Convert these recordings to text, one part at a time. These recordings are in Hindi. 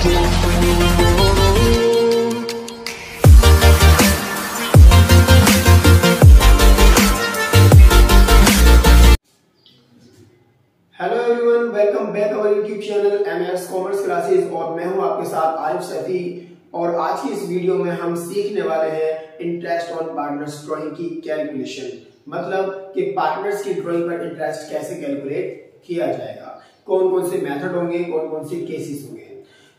Hello everyone, welcome back our YouTube channel MS commerce classes और मैं हूं आपके साथ आरिफ सैफी। और आज की इस वीडियो में हम सीखने वाले हैं इंटरेस्ट ऑन पार्टनर्स ड्राइंग की कैलकुलेशन, मतलब कि पार्टनर्स की ड्राइंग पर इंटरेस्ट कैसे कैलकुलेट किया जाएगा, कौन कौन से मेथड होंगे, कौन कौन से केसेस होंगे।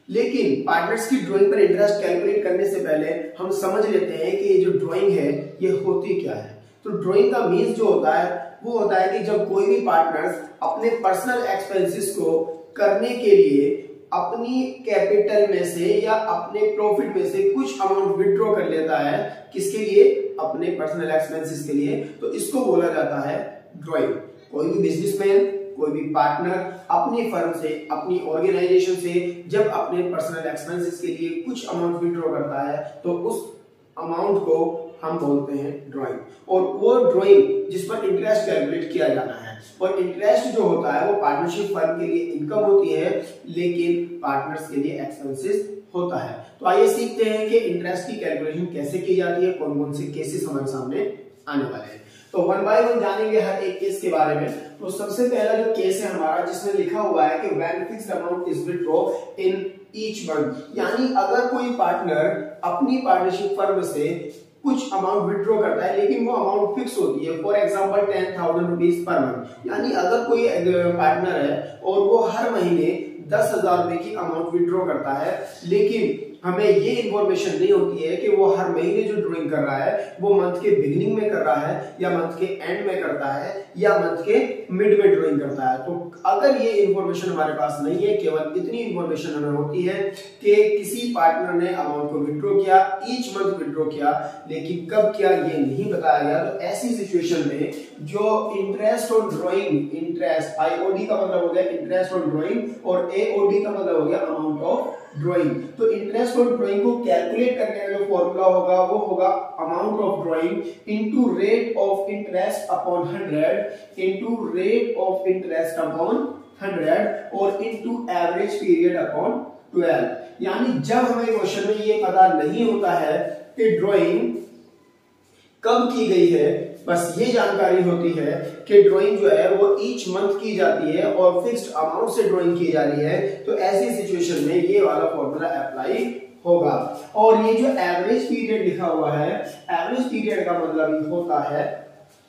लेकिन पार्टनर्स की ड्राइंग पर इंटरेस्ट कैलकुलेट करने से पहले हम समझ लेते हैं कि ये जो ड्राइंग है ये होती क्या है। तो ड्राइंग का मीन्स जो होता है वो होता है कि जब कोई भी पार्टनर्स अपने पर्सनल एक्सपेंसेस को करने के लिए अपनी कैपिटल में से या अपने प्रॉफिट में से कुछ अमाउंट विड्रॉ कर लेता है, किसके लिए? अपने पर्सनल एक्सपेंसेस के लिए, तो इसको बोला जाता है ड्राइंग। कोई भी बिजनेसमैन, कोई भी पार्टनर अपनी फर्म से, अपनी ऑर्गेनाइजेशन से जब अपने पर्सनल एक्सपेंसेस के लिए कुछ अमाउंट विड्रॉ करता है तो उस अमाउंट को हम बोलते हैं ड्राइंग। और वो ड्राइंग जिस पर इंटरेस्ट कैलकुलेट किया जाना है, और इंटरेस्ट जो होता है वो पार्टनरशिप फर्म के लिए इनकम होती है, लेकिन पार्टनर्स के लिए एक्सपेंसेस होता है। तो आइए सीखते हैं कि इंटरेस्ट की कैलकुलेशन कैसे की जाती है, कौन कौन से केसेस हमारे सामने आने वाले हैं। तो वन बाय वन जानेंगे हर एक केस के बारे में। तो सबसे पहला जो केस है हमारा, जिसमें लिखा हुआ है कि when fixed amount is withdraw in each month, यानी अगर कोई पार्टनर अपनी पार्टनरशिप फर्म से कुछ अमाउंट विड्रॉ करता है लेकिन वो अमाउंट फिक्स होती है। For example 10,000 rupees per month, यानी अगर कोई पार्टनर है और वो हर महीने 10,000 रुपए की अमाउंट विड्रॉ करता है, लेकिन हमें ये इंफॉर्मेशन नहीं होती है कि वो हर महीने जो ड्राइंग कर रहा है वो मंथ के बिगिनिंग में कर रहा है या मंथ के एंड में करता है या मंथ के मिड में ड्राइंग करता है। तो अगर ये इंफॉर्मेशन हमारे पास नहीं है, केवल इतनी इंफॉर्मेशन हमें होती है कि किसी पार्टनर ने अमाउंट को विड्रॉ किया, ईच मंथ विड्रॉ किया, लेकिन कब किया ये नहीं बताया गया, तो ऐसी सिचुएशन में जो interest on drawing, interest IOD का मतलब हो गया इंटरेस्ट ऑन ड्राइंग और एओडी का मतलब हो गया अमाउंट ऑफ ड्राइंग। तो इंटरेस्ट ऑन ड्राइंग को कैलकुलेट करने का जो फॉर्मूला होगा वो होगा amount of drawing into rate of interest upon 100 into rate of interest upon 100 और इनटू एवरेज पीरियड अपॉन 12। यानी जब हमें क्वेश्चन में ये पता नहीं होता है कि ड्राइंग कब की गई है, बस ये जानकारी होती है कि ड्राइंग जो है वो ईच मंथ की जाती है और फिक्स्ड अमाउंट से ड्राइंग की जा रही है, तो ऐसी सिचुएशन में ये वाला फॉर्मूला अप्लाई होगा। और ये जो एवरेज पीरियड लिखा हुआ है, एवरेज पीरियड का मतलब ये होता है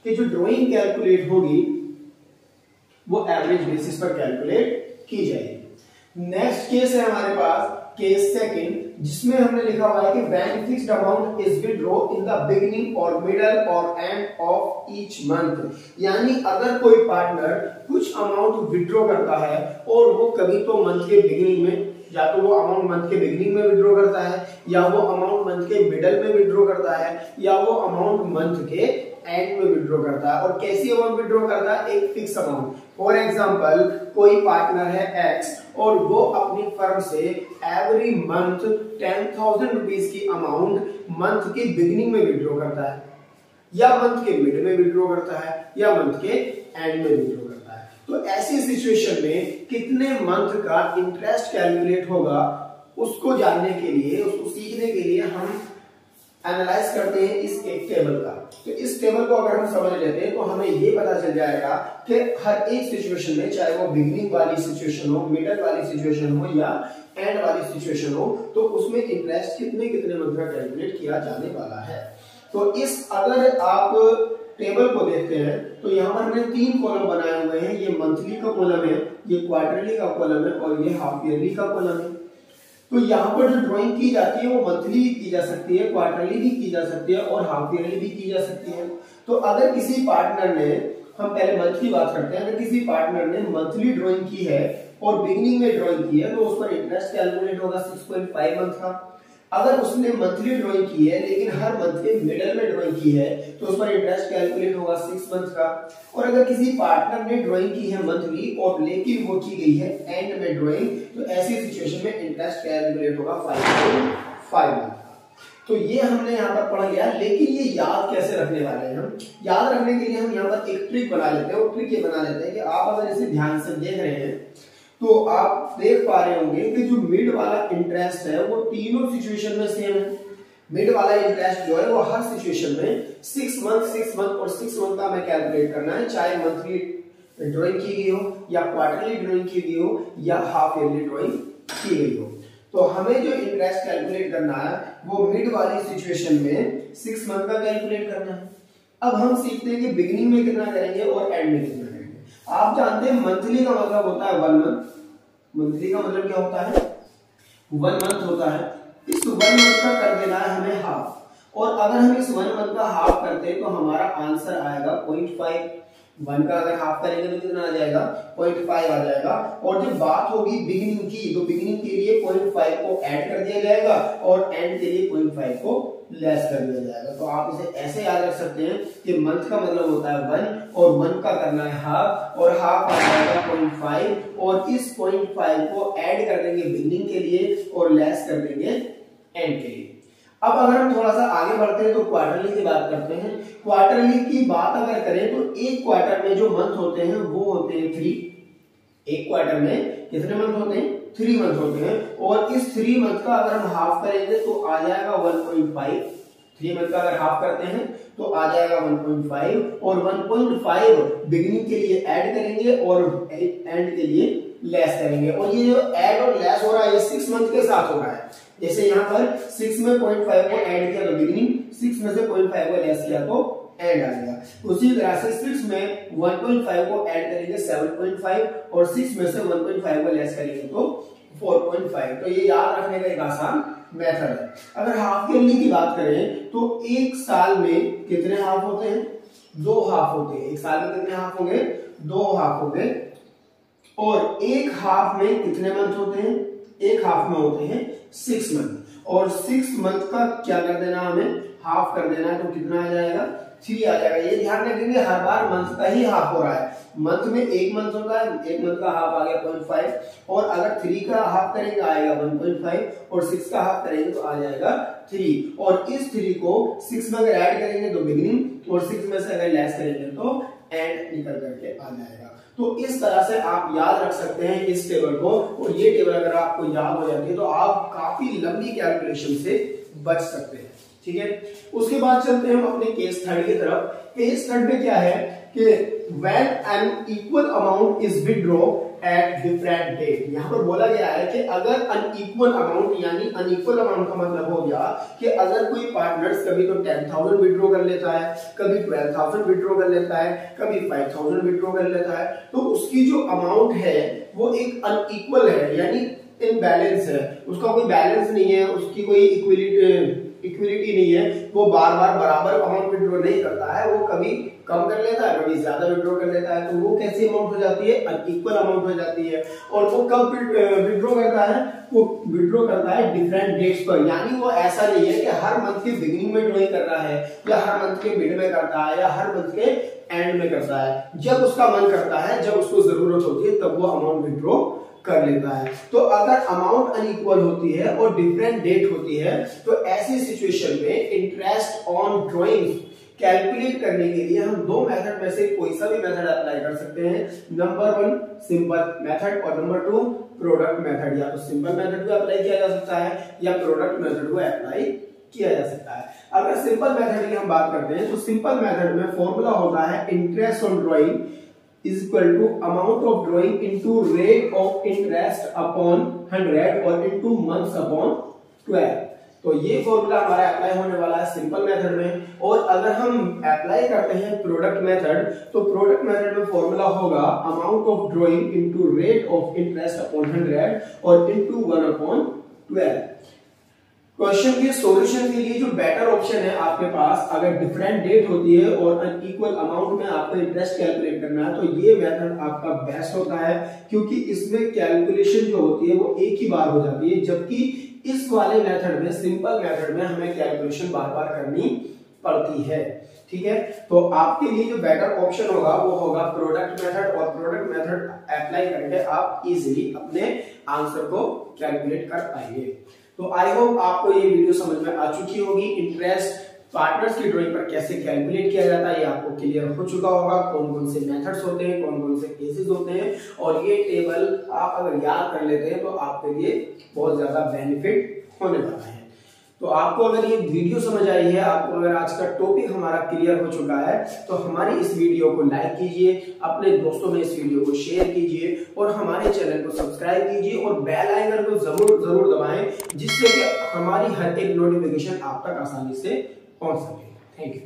कि जो ड्राइंग कैलकुलेट होगी वो एवरेज बेसिस पर कैलकुलेट की जाएगी। नेक्स्ट केस है हमारे पास केस सेकंड, जिसमें हमने लिखा हुआ है कि when fixed amount is withdraw in the beginning और मिडल और एंड ऑफ ईच मंथ, यानी अगर कोई पार्टनर कुछ अमाउंट विथड्रॉ करता है और वो कभी तो मंथ के बिगिनिंग में, या तो वो अमाउंट मंथ के बिगिनिंग में विथड्रॉ करता है, या वो अमाउंट मंथ के मिडल में विथड्रॉ करता है, या वो अमाउंट मंथ के एंड में विथड्रॉ करता है। और कैसी अमाउंट विथड्रॉ करता है? एक फिक्स अमाउंट। फॉर एग्जांपल कोई पार्टनर है एक्स और वो अपनी फर्म से एवरी मंथ 10,000 रुपीज की अमाउंट मंथ के बिगिनिंग में विथड्रॉ करता है, या मंथ के मिड में विथड्रॉ करता है, या मंथ के एंड में विथड्रॉ करता है। तो ऐसी सिचुएशन में कितने मंथ का इंटरेस्ट कैलकुलेट होगा, उसको जानने के लिए, उसको सीखने के लिए हम एनालाइज करते हैं इस एक टेबल का। तो इस टेबल को अगर हम समझ लेते हैं तो हमें ये पता चल जाएगा कि हर एक सिचुएशन में, चाहे वो बिगिनिंग वाली सिचुएशन हो, मिडल वाली सिचुएशन हो या एंड वाली सिचुएशन हो, तो उसमें इंटरेस्ट कितने कितने मंथ का कैलकुलेट किया जाने वाला है। तो इस अगर आप टेबल को देखते हैं तो यहाँ पर हमने 3 कॉलम बनाए हुए हैं। ये मंथली का कॉलम है, ये क्वार्टरली का कॉलम है और ये हाफ ईयरली का कॉलम है। तो यहाँ पर जो ड्राइंग की जाती है वो मंथली भी की जा सकती है, क्वार्टरली भी की जा सकती है और हाफ ईयरली भी की जा सकती है। तो अगर किसी पार्टनर ने, हम पहले मंथ की बात करते हैं, अगर किसी पार्टनर ने मंथली ड्राइंग की है और बिगिनिंग में ड्राइंग की है तो उस पर इंटरेस्ट कैलकुलेट होगा 6.5 मंथ का। अगर उसने मंथली ड्राइंग की है लेकिन हर मंथ के मिडल में ड्राइंग की है तो उस पर इंटरेस्ट कैलकुलेट होगा 6 मंथ का। और अगर किसी पार्टनर ने ड्राइंग की है मंथली और लेकिन वो की गई है एंड में ड्राइंग, तो ऐसी सिचुएशन में इंटरेस्ट कैलकुलेट होगा 5.5 मंथ का। तो ये हमने यहाँ पर पढ़ लिया, लेकिन ये याद कैसे रखने वाले हैं हम? याद रखने के लिए हम यहाँ पर एक ट्रिक बना लेते हैं। और ट्रिक ये बना लेते हैं कि आप अगर इसे ध्यान से देख रहे हैं तो आप देख पा रहे होंगे कि जो मिड वाला इंटरेस्ट है वो तीनों सिचुएशन में सेम है। मिड वाला इंटरेस्ट जो है वो हर सिचुएशन में 6 मंथ और 6 मंथ का हमें कैलकुलेट करना है, चाहे मंथली ड्राइंग की गई हो या क्वार्टरली ड्राइंग की गई हो या हाफ ईयरली ड्राइंग की गई हो। तो हमें जो इंटरेस्ट कैलकुलेट करना है वो मिड वाली सिचुएशन में 6 मंथ का कैलकुलेट करना है। अब हम सीखते हैं कि बिगिनिंग में कितना करेंगे और एंड में कितना करेंगे। आप जानते हैं मंथली का मतलब होता है 1 मंथ। मंथली का मतलब क्या होता है? 1 मंथ होता है। इस 1 मंथ का कर देना है हमें हाफ, और अगर हम इस 1 मंथ का हाफ करते हैं तो हमारा आंसर आएगा 0.5। 1 का अगर हाफ करेंगे तो कितना आ जाएगा? 0.5 आ जाएगा। और जब बात होगी बिगिनिंग की, तो बिगिनिंग के लिए 0.5 को ऐड कर दिया जाएगा और एंड के लिए 0.5 को लेस कर दिया जाएगा। तो आप इसे ऐसे याद रख सकते हैं कि मंथ का मतलब होता है 1 और 1 का करना है हाफ, और हाफ आ जाएगा 0.5 और इस 0.5 को ऐड कर देंगे बिगिनिंग के लिए और लेस कर देंगे एंड के लिए। अब अगर हम थोड़ा सा आगे बढ़ते हैं तो क्वार्टरली की बात करते हैं। क्वार्टरली की बात अगर करें तो एक क्वार्टर में जो मंथ होते हैं वो होते हैं 3। एक क्वार्टर में कितने मंथ होते हैं? 3 मंथ होते हैं, और इस 3 मंथ का अगर हम हाफ करेंगे तो आ जाएगा 1.5। 3 मंथ का अगर हाफ करते हैं तो आ जाएगा 1.5, और 1.5 बिगिनिंग के लिए ऐड करेंगे और एंड के लिए लेस करेंगे। और ये जो ऐड और लेस हो रहा है ये 6 मंथ के साथ हो रहा है। जैसे यहाँ पर 6 में 0.5 को ऐड किया तो बिगिनिंग, 6 में से 0.5 को लेस किया तो एंड आ गया। उसी तरह से 6 में 1.5 को ऐड करेंगे 7.5, और 6 में से 1.5 को लेस करेंगे तो 4.5। तो ये याद रखने का एक आसान मेथड है। अगर हाफ ईयरली की बात करें तो एक साल में कितने हाफ होते हैं? 2 हाफ होते हैं। एक साल में कितने हाफ होंगे? 2 हाफ होंगे। और एक हाफ में कितने मंथ होते हैं? एक हाफ में होते हैं 6 मंथ, और 6 मंथ का क्या कर देना हमें? हाफ कर देना है। तो कितना आ जाएगा? 3 आ जाएगा। ये ध्यान रखेंगे हर बार मंथ का ही हाफ हो रहा है। मंथ में एक मंथ होता है, एक मंथ का हाफ आ गया 0.5, और अगर 3 का हाफ करेंगे आएगा 1.5, और 6 का हाफ करेंगे तो आ जाएगा 3। और इस 3 को 6 में अगर ऐड करेंगे तो बिगिनिंग, और 6 में से अगर लेस करेंगे तो एंड निकल करके आ जाएगा। तो इस तरह से आप याद रख सकते हैं इस टेबल को, और ये टेबल अगर आपको याद हो जाती है तो आप काफी लंबी कैलकुलेशन से बच सकते हैं। ठीक है, उसके बाद चलते हैं हम अपने केस थर्ड की तरफ। केस थर्ड में क्या है कि when an equal amount is withdrawn at different date, यहाँ पर बोला गया है कि अगर अनइक्वल अमाउंट, यानी अनइक्वल अमाउंट का मतलब हो गया कि अगर कोई पार्टनर्स कभी तो 10,000 विड्रॉ कर लेता है, कभी 12,000 विड्रॉ कर लेता है, कभी 5,000 विड्रॉ कर लेता है, तो उसकी जो अमाउंट है वो एक अनइक्वल है, यानी इनबैलेंस है। उसका कोई बैलेंस नहीं है, उसकी कोई इक्विलिटी नहीं है। वो बार बार बराबर अमाउंट विड्रॉ नहीं करता है, वो कभी कम कर लेता है, कभी ज्यादा विड्रॉ कर लेता है। तो वो कैसी अमाउंट हो जाती है? अनइक्वल अमाउंट हो जाती है। और वो कब विड्रॉ करता है? वो विड्रॉ करता है डिफरेंट डेट्स पर, यानी वो ऐसा नहीं है कि हर मंथ के बिगिनिंग में ड्रॉइंग कर रहा है, या हर मंथ के मिड में करता है, या हर मंथ के एंड में करता है। जब उसका मन करता है, जब उसको जरूरत होती है, तब वो अमाउंट विड्रॉ कर लेता है। तो अगर अमाउंट अनइक्वल होती है और डिफरेंट डेट होती है तो ऐसी सिचुएशन में इंटरेस्ट ऑन ड्रॉइंग कैलकुलेट करने के लिए हम 2 मेथड में से कोई सा भी मेथड अप्लाई कर सकते हैं। नंबर 1 सिंपल मेथड, और नंबर 2 प्रोडक्ट मेथड। या तो सिंपल मेथड को अप्लाई किया जा सकता है या प्रोडक्ट मेथड को अप्लाई किया जा सकता है। अगर सिंपल मेथड की हम बात करते हैं तो सिंपल मेथड में फॉर्मूला होता है interest on drawing is equal to amount of drawing into rate of interest upon 100 और into months upon 12। तो ये फॉर्मूला हमारा अप्लाई होने वाला है सिंपल मेथड में। और अगर हम अप्लाई करते हैं प्रोडक्ट मेथड, तो प्रोडक्ट मेथड में फॉर्मूला होगा amount of drawing into rate of interest upon 100 और इनटू 1 अपॉन 12। क्वेश्चन के सॉल्यूशन के लिए जो बेटर ऑप्शन है आपके पास, अगर डिफरेंट डेट होती है और अनइक्वल अमाउंट में आपको इंटरेस्ट कैलकुलेट करना है, तो ये मेथड आपका बेस्ट होता है, क्योंकि इसमें कैलकुलेशन जो होती है वो एक ही बार हो जाती है। जबकि इस वाले मेथड में, सिंपल मेथड में, हमें कैलकुलेशन बार बार करनी पड़ती है। ठीक है, तो आपके लिए जो बेटर ऑप्शन होगा वो होगा प्रोडक्ट मेथड, और प्रोडक्ट मेथड अप्लाई करके आप इजीली अपने आंसर को कैलकुलेट कर पाएंगे। तो आई होप आपको ये वीडियो समझ में आ चुकी होगी इंटरेस्ट पार्टनर्स की ड्राइंग पर कैसे कैलकुलेट किया जाता है ये आपको क्लियर हो चुका होगा। कौन कौन से मेथड्स होते हैं, कौन कौन से केसेस होते हैं, और ये टेबल आप अगर याद कर लेते हैं तो आपके लिए बहुत ज्यादा बेनिफिट होने वाला है। तो आपको अगर ये वीडियो समझ आई है, आपको अगर आज का टॉपिक हमारा क्लियर हो चुका है, तो हमारी इस वीडियो को लाइक कीजिए, अपने दोस्तों में इस वीडियो को शेयर कीजिए और हमारे चैनल को सब्सक्राइब कीजिए और बेल आइकन को जरूर दबाएं, जिससे कि हमारी हर एक नोटिफिकेशन आप तक आसानी से पहुंच सके। Thank you.